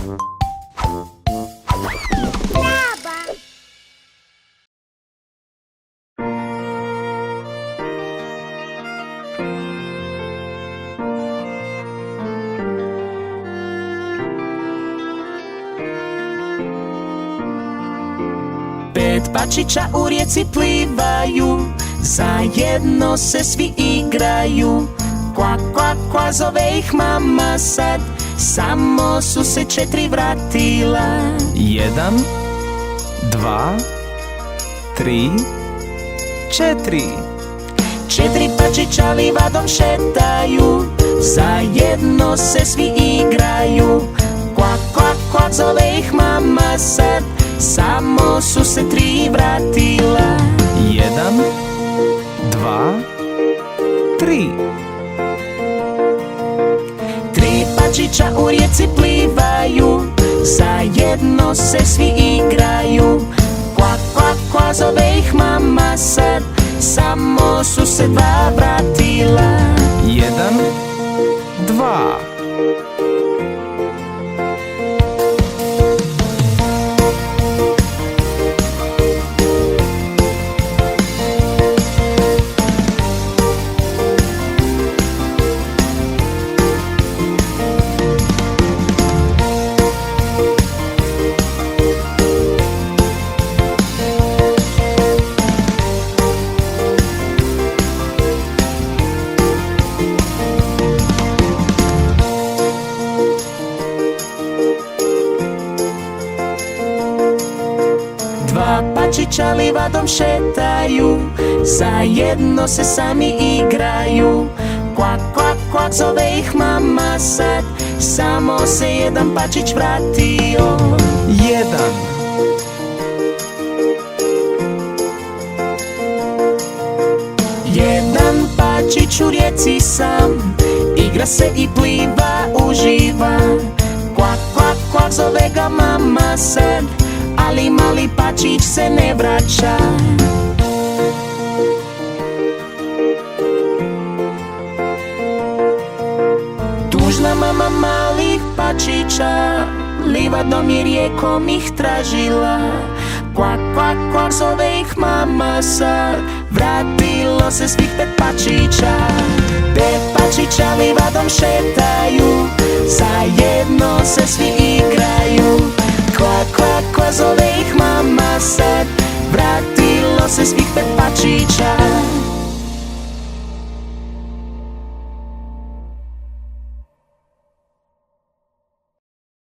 Pet pačića u rijeci plivaju, zajedno se svi igraju. Kvak, kvak, kvak, zove ih mama sad, samo su se 4 vratila. 1, 2, 3, 4. 4 pačića livadom šetaju, zajedno se svi igraju. Kvak, kvak, kvak, zove ih mama sad, samo su se 3 vratila. 1, 2, 3. 3 pačića u rijeci plivaju, zajedno se svi igraju. Kvak, kvak, kvak, zove ih mama sad, samo su se 2 vratila. 1, 2. Pačića livadom šetaju, zajedno se sami igraju. Kvak, kvak, kvak, zove ih mama sad, samo se 1 pačić vratio. 1. Jedan pačić u rijeci sam, igra se i pliva, uživa. Kvak, kvak, kvak, zove ga mama sad, ali mali pačić se ne vraća. Tužna mama malih pačića, livadom i rijekom ih tražila. Kvak, kvak, kvak, zove ih mama sad, vratilo se svih 5 pačića. 5 pačića livadom šetaju, zajedno se svi